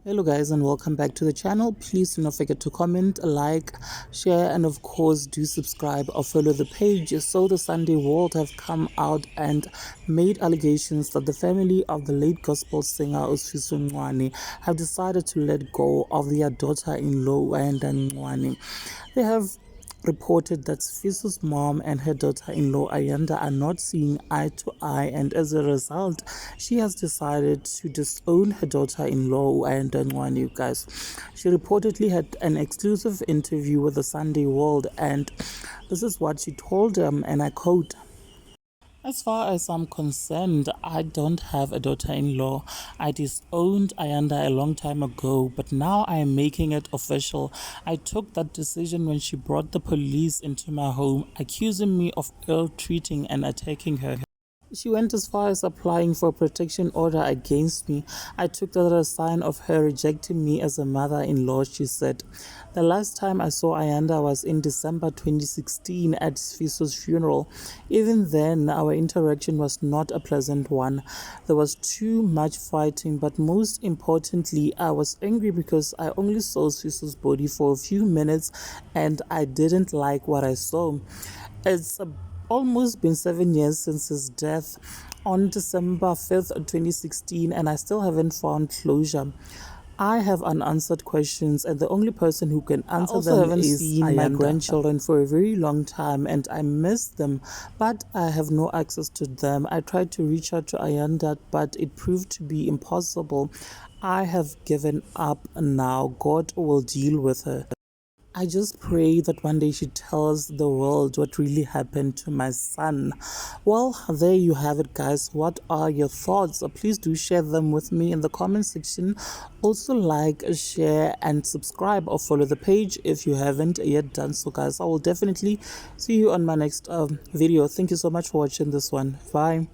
Hello guys, and welcome back to the channel. Please do not forget to comment, like, share, and of course do subscribe or follow the page. So the Sunday World have come out and made allegations that the family of the late gospel singer Sfiso Ncwane have decided to let go of their daughter-in-law Ayanda Ncwane. They have reported that Sfiso's mom and her daughter-in-law Ayanda are not seeing eye to eye, and as a result she has decided to disown her daughter-in-law Ayanda Ncwane, you guys. She reportedly had an exclusive interview with the Sunday World, and this is what she told them, and I quote: "As far as I'm concerned, I don't have a daughter-in-law. I disowned Ayanda a long time ago, but now I am making it official. I took that decision when she brought the police into my home, accusing me of ill-treating and attacking her. She went as far as applying for a protection order against me. I took that as a sign of her rejecting me as a mother-in-law," she said. "The last time I saw Ayanda was in December 2016 at Sfiso's funeral. Even then, our interaction was not a pleasant one. There was too much fighting, but most importantly, I was angry because I only saw Sfiso's body for a few minutes and I didn't like what I saw. It's almost been 7 years since his death on December 5th, 2016, and I still haven't found closure. I have unanswered questions, and the only person who can answer them is seen my grandchildren for a very long time, and I miss them, but I have no access to them. I tried to reach out to Ayanda, but it proved to be impossible. I have given up now. God will deal with her. I just pray that one day she tells the world what really happened to my son." Well, there you have it, guys. What are your thoughts? Please do share them with me in the comment section. Also like, share, and subscribe or follow the page if you haven't yet done so, guys. I will definitely see you on my next video. Thank you so much for watching this one. Bye.